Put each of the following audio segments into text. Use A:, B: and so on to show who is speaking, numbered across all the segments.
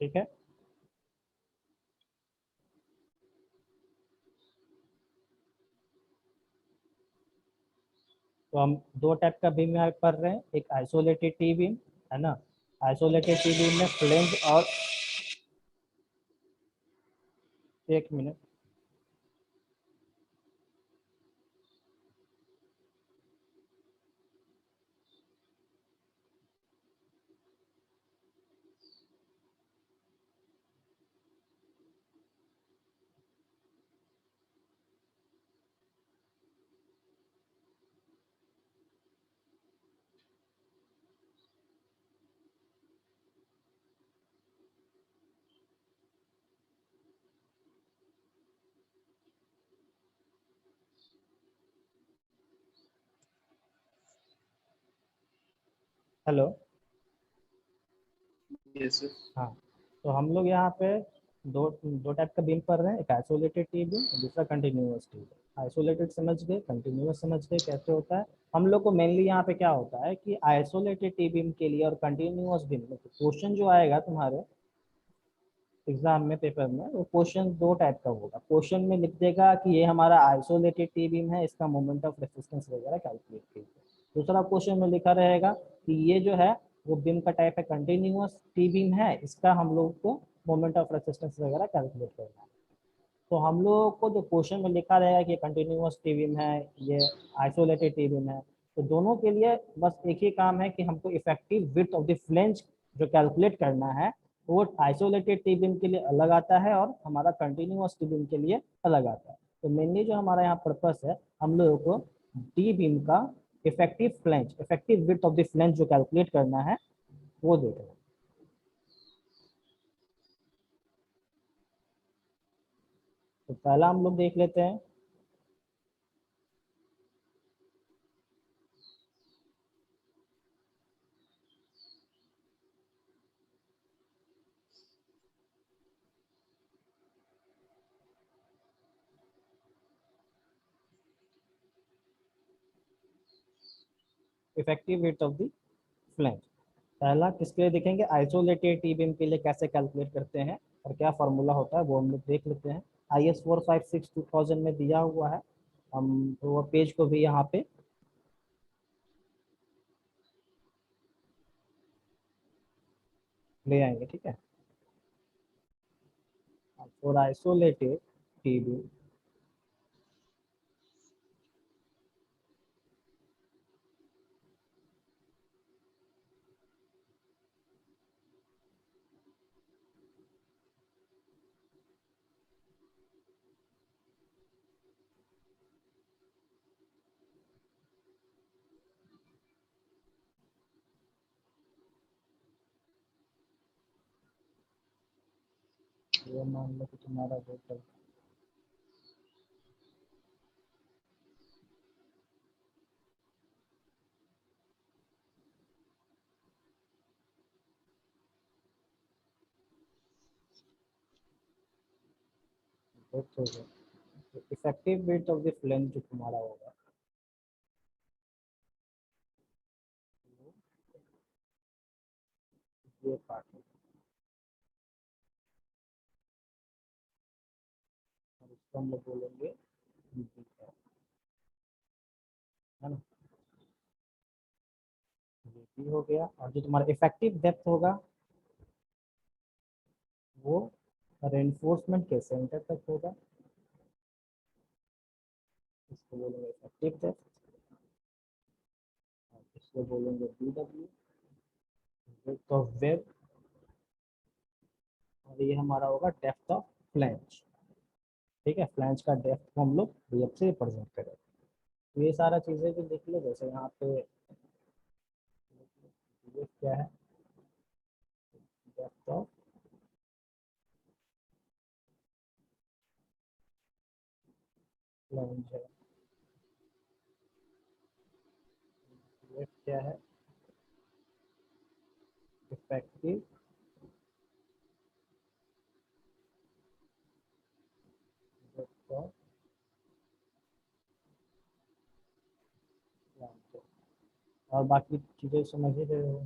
A: ठीक है। तो हम दो टाइप का बीम यहाँ पढ़ रहे हैं, एक आइसोलेटेड टी बीम है ना। आइसोलेटेड टी बीम में फ्लेंज और, एक मिनट, हेलो।
B: Yes sir.
A: हाँ, तो हम लोग यहाँ पे दो दो टाइप का बीम पढ़ रहे हैं, एक आइसोलेटेड टी बीम और दूसरा कंटिन्यूअस टी बीम। आइसोलेटेड समझ गए, कंटिन्यूअस समझ गए कैसे होता है। हम लोग को मेनली यहाँ पे क्या होता है कि आइसोलेटेड टी बीम के लिए और कंटिन्यूअस बीम में क्वेश्चन जो आएगा तुम्हारे एग्जाम में, पेपर में, वो क्वेश्चन दो टाइप का होगा। क्वेश्चन में लिख देगा कि ये हमारा आइसोलेटेड टी बीम है, इसका मोमेंट ऑफ रेसिस्टेंस वगैरह कैलकुलेट कीजिए। दूसरा क्वेश्चन में लिखा रहेगा कि ये जो है वो बीम का टाइप है कंटिन्यूअस टी बीम है, इसका हम लोग को मोमेंट ऑफ रेसिस्टेंस वगैरह कैलकुलेट करना है। तो हम लोग को जो क्वेश्चन में लिखा रहेगा कि कंटिन्यूअस टी बीम है, ये आइसोलेटेड टी बीम है, तो दोनों के लिए बस एक ही काम है कि हमको effective width of the flange जो कैलकुलेट करना है, वो आइसोलेटेड टी बीम के लिए अलग आता है और हमारा कंटिन्यूअस टी बीम के लिए अलग आता है। तो मेनली जो हमारा यहाँ पर्पस है, हम लोगों को टी बीम का effective flange, effective width of the flange जो कैलकुलेट करना है वो देखना है। तो पहला हम लोग देख लेते हैं effective width of the flange. पहला किसके लिए देखेंगे, आइसोलेटेड टी बीम के लिए कैसे कैलकुलेट करते हैं और क्या फॉर्मूला होता है वो हम लोग देख लेते हैं। IS 456 2000 में दिया हुआ है, हम वो पेज को भी यहाँ पे ले आएंगे। ठीक है, फॉर आइसोलेटेड टी बीम, ये मान लो कि तुम्हारा टोटल डेप्थ होगा, effective width of the flange जो तुम्हारा होगा ये पार्ट होगा, और इसको हम लोग बोलेंगे है ना। ये हो गया, और जो तुम्हारा इफेक्टिव डेप्थ होगा वो रेनफोर्समेंट के सेंटर तक होगा, इसको बोलेंगे इफेक्टिव डेप्थ, इसको बोलेंगे BW, विड्थ ऑफ वेब, और ये हमारा होगा डेप्थ ऑफ फ्लैंज। ठीक है, फ्लैंज का डेप्थ को हम लोग DF से रिप्रेजेंट करें। तो ये सारा चीज़ें भी देख लो, जैसे यहाँ पे ये क्या है, डेप्थ ऑफ फ्लैंज है, ये क्या है, इफेक्टिव डेप्थ ऑफ फ्लैंज। और बाकी चीज़ें समझ ही रहे हो,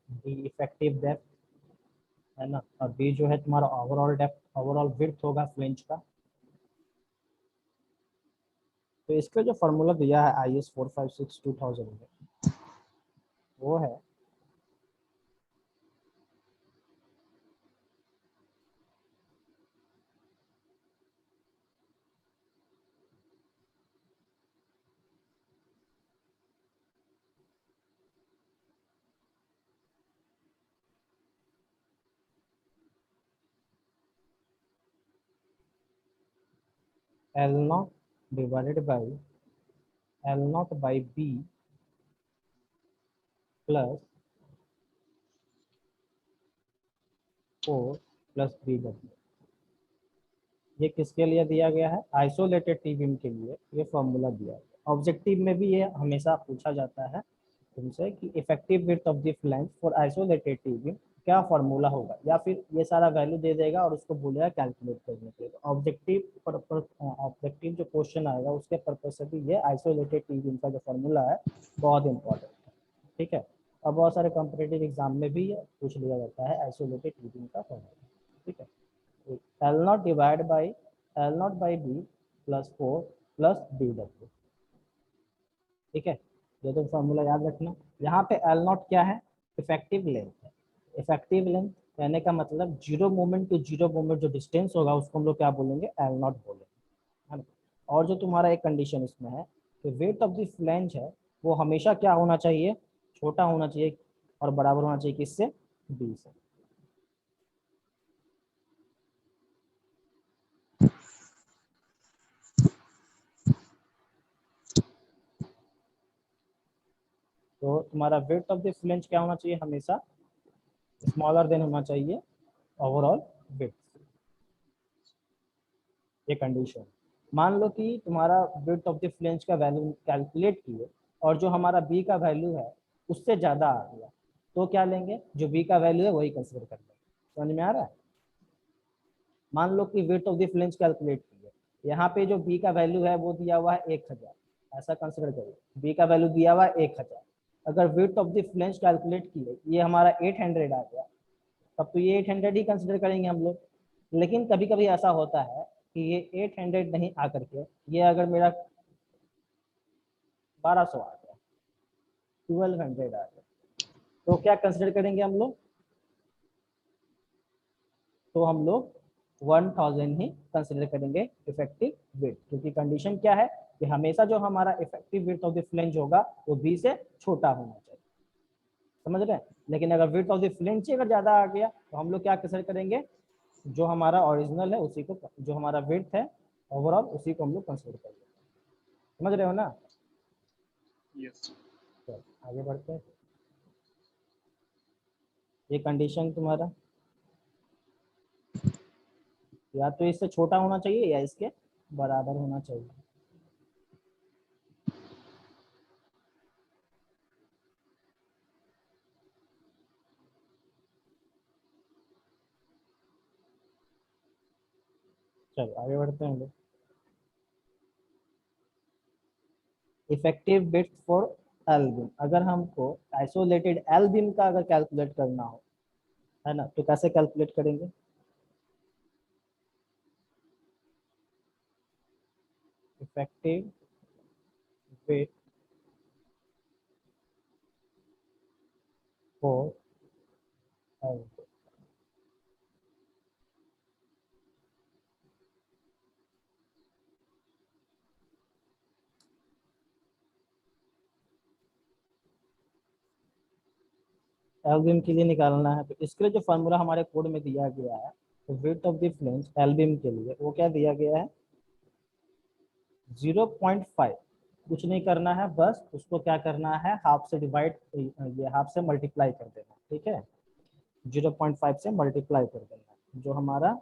A: दी इफेक्टिव डेप्थ है ना, और बी जो है तुम्हारा ओवरऑल डेप्थ, ओवरऑल विड्थ होगा फ्लेंज का। तो इसका जो फार्मूला दिया है IS 456/2000 में, वो है L0 divided by L0/B plus 4 + BW। ये किसके लिए दिया गया है? आइसोलेटेड टी बीम के लिए ये फॉर्मूला दिया है। ऑब्जेक्टिव में भी ये हमेशा पूछा जाता है तुमसे कि effective width of the flange for isolated T beam क्या फॉर्मूला होगा, या फिर ये सारा वैल्यू दे देगा और उसको बोलेगा कैलकुलेट करने के लिए। ऑब्जेक्टिव जो क्वेश्चन आएगा उसके पर्पज से भी ये आइसोलेटेड टी बीम का जो फॉर्मूला है बहुत इंपॉर्टेंट है। ठीक है, और बहुत सारे कॉम्पिटेटिव एग्जाम में भी पूछ लिया जाता है आइसोलेटेड टी बीम का फॉर्मूला। ठीक है, L0 divide by L0/B plus 4 + BW। ठीक है, ये तो फॉर्मूला याद रखना। यहाँ पे L0 क्या है? इफेक्टिव लेंथ है। इफेक्टिव लेंथ कहने का मतलब zero moment to zero moment जो डिस्टेंस होगा उसको हम लोग क्या बोलेंगे? L0 बोलेंगे, है ना। और जो तुम्हारा एक कंडीशन इसमें है कि वेट ऑफ द फ्लैंज है वो हमेशा क्या होना चाहिए? छोटा होना चाहिए और बराबर होना चाहिए किससे? B से। तो तुम्हारा वेट ऑफ द फ्लैंज क्या होना चाहिए? हमेशा स्मॉलर देन होना चाहिए ओवरऑल वेट। ये कंडीशन। मान लो कि तुम्हारा वेट ऑफ द फ्लैंज का वैल्यू कैलकुलेट किए और जो हमारा बी का वैल्यू है उससे ज़्यादा आ गया, तो क्या लेंगे? जो बी का वैल्यू है वही कंसिडर कर लेंगे। समझ में आ रहा है? मान लो कि weight of the flange calculate किए, यहाँ पे जो बी का वैल्यू है वो दिया हुआ है 1000, ऐसा कंसिडर करिए। बी का वैल्यू दिया हुआ है 1000। अगर weight of the flange calculate किए ये हमारा 800 आ गया, तब तो ये 800 ही कंसिडर करेंगे हम लोग। लेकिन कभी कभी ऐसा होता है कि ये 800 नहीं आकर के ये अगर मेरा 1200 आ गया, 1200 आ गया, तो क्या कंसिडर करेंगे हम लोग? तो हम लोग 1000 ही कंसिडर करेंगे इफेक्टिव वेट, क्योंकि कंडीशन क्या है कि हमेशा जो हमारा effective weight of the flange होगा वो बी से छोटा होना चाहिए। समझ रहे हैं? लेकिन अगर वेट ऑफ द फ्लैंज अगर ज्यादा आ गया तो हम लोग क्या कंसिडर करेंगे? जो हमारा ओरिजिनल है उसी को, जो हमारा वेट है ओवरऑल उसी को हम लोग कंसिडर करेंगे। समझ रहे हो ना?
B: यस।
A: तो आगे बढ़ते हैं। ये कंडीशन तुम्हारा या तो इससे छोटा होना चाहिए या इसके बराबर होना चाहिए। चलो आगे बढ़ते हैं लोग। इफेक्टिव बिट फॉर एल्बिन, अगर हमको आइसोलेटेड एल्बिन का अगर कैलकुलेट करना हो, है ना, तो कैसे कैलकुलेट करेंगे? इफेक्टिव बिट फॉर एल्बिन। एल्बिन के लिए निकालना है तो इसके लिए जो फार्मूला हमारे कोड में दिया गया है, तो वेट ऑफ द फ्लैंज एल्बिन के लिए वो क्या दिया गया है? 0.5। कुछ नहीं करना है, बस उसको क्या करना है? हाफ से डिवाइड, ये हाफ से मल्टीप्लाई कर देना। ठीक है, 0.5 से मल्टीप्लाई कर देना, जो हमारा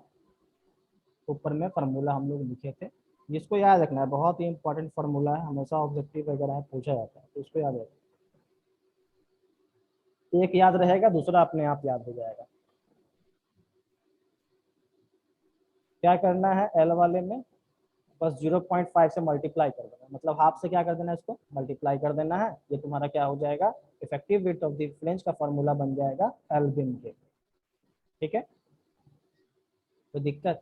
A: ऊपर में फार्मूला हम लोग लिखे थे। जिसको याद रखना है, बहुत ही इंपॉर्टेंट फार्मूला है, हमेशा ऑब्जेक्टिव वगैरह पूछा जाता है, तो इसको याद रखना। एक याद रहेगा, दूसरा अपने आप याद हो जाएगा। क्या करना है? एल वाले में बस 0.5 से मल्टीप्लाई कर देना, मतलब हाफ से क्या कर देना है? इसको मल्टीप्लाई कर देना है। ये तुम्हारा क्या हो जाएगा? Effective weight of the flange का फार्मूला बन जाएगा एल्बिन के। ठीक है, कोई दिक्कत?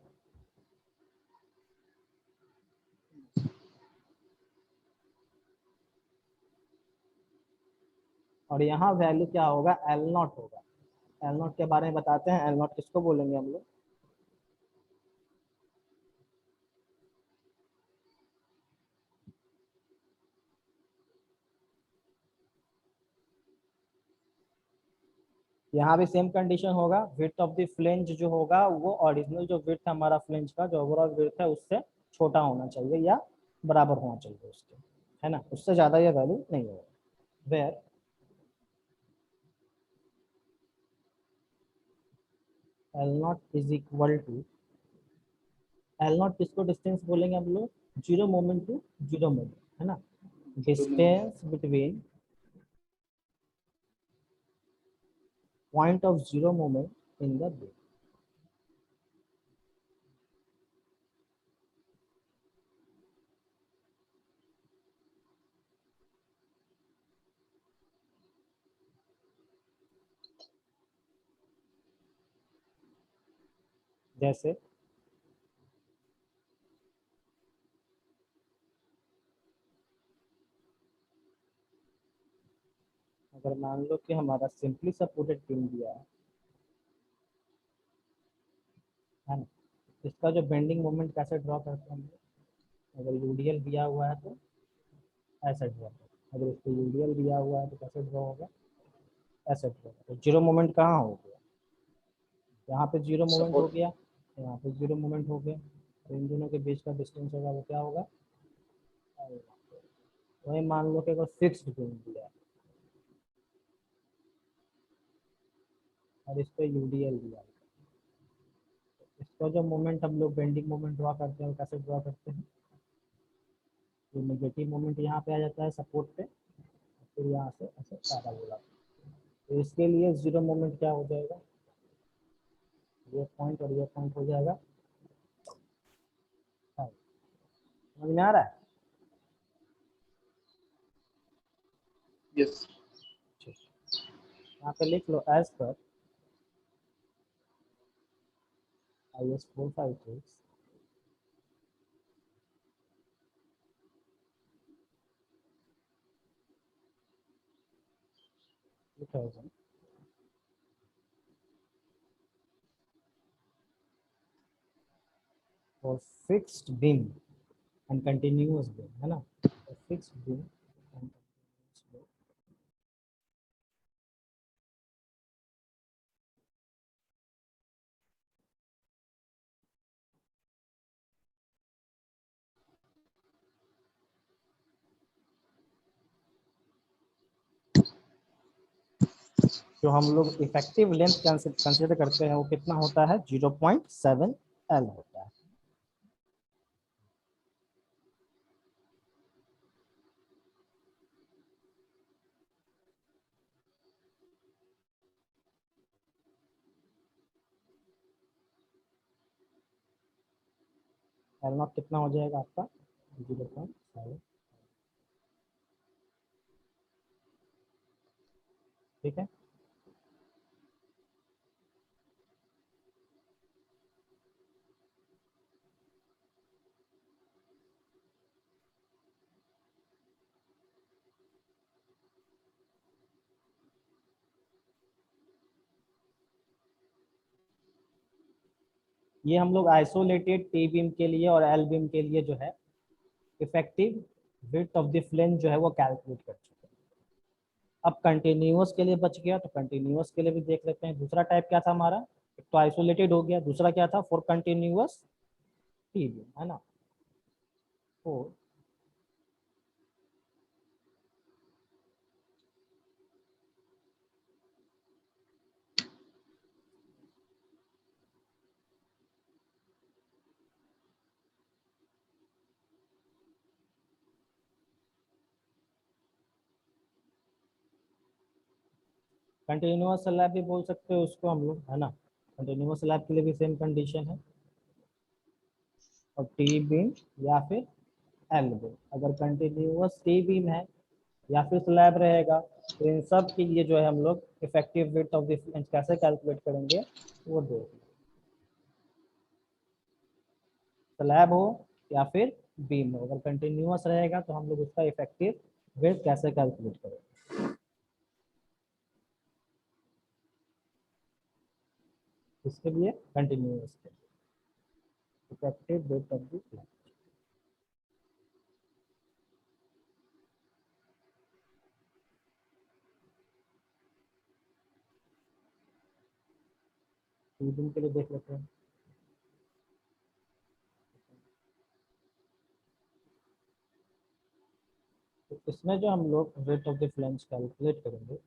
A: और यहाँ वैल्यू क्या होगा, एल नॉट होगा। एल नॉट के बारे में बताते हैं, एल नॉट किसको बोलेंगे हम लोग? यहाँ भी सेम कंडीशन होगा, विड्थ ऑफ द फ्लेंज जो होगा वो ओरिजिनल जो विड्थ है हमारा फ्लेंज का, जो ओवरऑल विड्थ है उससे छोटा होना चाहिए या बराबर होना चाहिए उसके, है ना, उससे ज्यादा ये वैल्यू नहीं होगा। Where L nought is equal to, L nought किसको डिस्टेंस बोलेंगे हम लोग, zero moment to zero moment, है ना, distance between point of zero moment in the beam. जैसे अगर मान लो कि हमारा सिंपली सपोर्टेड बीम दिया है ना, इसका जो बेंडिंग मोमेंट कैसे ड्रॉ करते हैं हम लोग? अगर यूडीएल दिया हुआ है तो ऐसा ड्रॉ करें, अगर इसको यूडीएल दिया हुआ है तो कैसे ड्रॉ होगा, ऐसे ड्रॉ करें। जीरो मोमेंट कहाँ हो गया, यहाँ पे जीरो मोमेंट हो
B: सपोर्ट।
A: गया, यहाँ पे जीरो मोमेंट हो गया, तो इन दोनों के बीच का डिस्टेंस होगा वो क्या होगा, वही मान लो कि अगर फिक्स्ड बीम दिया है और इस पे यूडीएल दिया है, इसका जो मोमेंट हम लोग बेंडिंग मोमेंट ड्रॉ करते हैं कैसे ड्रॉ करते हैं, ये नेगेटिव मोमेंट यहाँ पे आ जाता है सपोर्ट पे, फिर यहाँ से ऐसे पैराबोला, तो इसके लिए जीरो मोमेंट क्या हो जाएगा, ये पॉइंट और ये पॉइंट हो जाएगा। हाँ, समझ में आ रहा है?
B: यस।
A: ठीक, यहाँ पे लिख लो as per IS 456 2000 for fixed beam and continuous beam, है ना, for fixed beam and continuous beam, जो हम लोग इफेक्टिव लेंथ कंसिडर करते हैं वो कितना होता है, 0.7 L होता है। L नॉट कितना हो जाएगा आपका, 0.7, ठीक है। ये हम लोग आइसोलेटेड टी बीम के लिए और एल बीम के लिए जो है effective width of the flange जो है वो कैलकुलेट कर चुके हैं। अब कंटिन्यूअस के लिए बच गया, तो कंटिन्यूअस के लिए भी देख लेते हैं। दूसरा टाइप क्या था हमारा, एक तो आइसोलेटेड हो गया, दूसरा क्या था फॉर कंटिन्यूअस टी बीम, है ना, तो कंटिन्यूअस स्लैब भी बोल सकते हो उसको हम लोग, है ना, कंटिन्यूअस स्लैब के लिए भी सेम कंडीशन है, और टी बीम या फिर एल बीम, अगर कंटिन्यूअस टी बीम है या फिर स्लैब रहेगा, तो इन सब के लिए जो है हम लोग effective width of the flange कैसे कैलकुलेट करेंगे वो देख, स्लैब हो या फिर बीम हो। अगर कंटिन्यूअस रहेगा तो हम लोग उसका इफेक्टिव विड्थ कैसे कैलकुलेट करेंगे, इसके लिए continuous effective width of the flange. दिन के लिए देख लेते हैं। तो इसमें जो हम लोग rate of the flange calculate करेंगे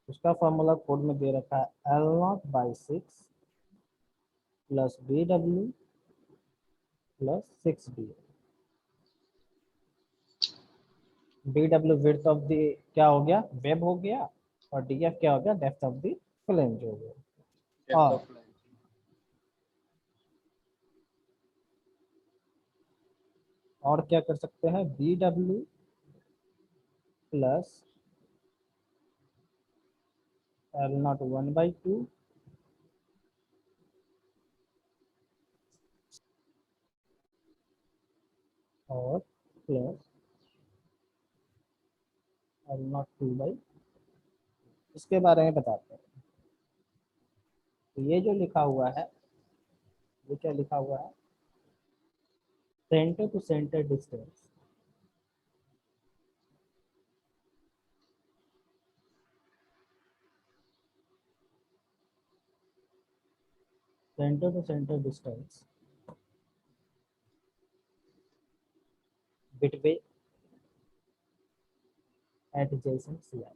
A: उसका फॉर्मूला कोड में दे रखा है L0/6 plus BW plus 6D। BW width of the क्या हो गया, वेब हो गया, और DF क्या हो गया, डेप्थ ऑफ द फ्लैंज हो गया।
B: Depth
A: और
B: of flange.
A: और क्या कर सकते हैं, BW प्लस L0 1/2 और प्लस L0 2/, इसके बारे में बताते हैं। तो ये जो लिखा हुआ है, ये क्या लिखा हुआ है, centre to centre distance, centre to centre distance between adjacent slab.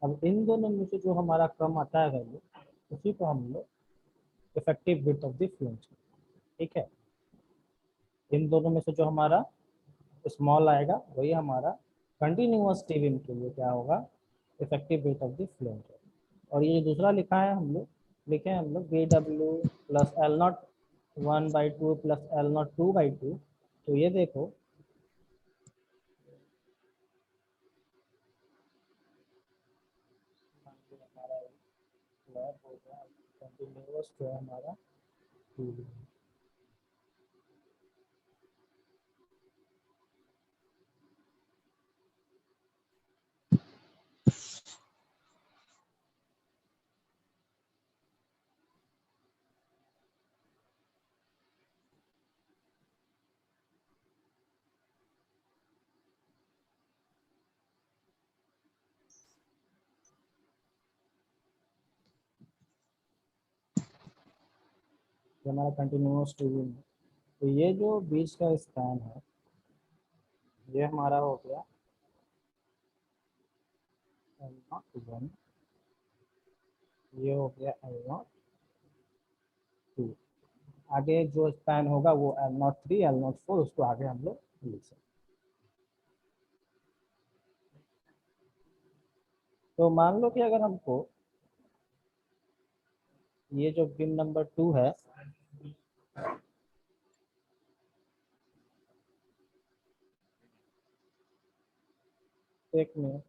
A: अब इन दोनों में से जो हमारा कम आता है वैल्यू, उसी को हम लोग effective width of the flange, ठीक है। इन दोनों में से जो हमारा स्मॉल आएगा वही हमारा कंटिन्यूअस टीविंग के लिए क्या होगा, effective width of the flange. और ये दूसरा लिखा है हम लोग, लिखे हैं हम लोग BW plus L0 1/2 plus L0 2/2। तो ये देखो हमारा स्लैब हो गया, कंटिन्यूअस जो है हमारा tubing। ये हमारा कंटिन्यूअस ट्यूबिंग है। तो ये जो बीच का स्पैन है ये हमारा हो गया L0 1, ये हो गया L0 2। आगे जो स्पैन होगा वो L0 3 L0 4, उसको आगे हम लोग लिख सकते। तो मान लो कि अगर हमको ये जो बीम नंबर 2 है, एक मिनट,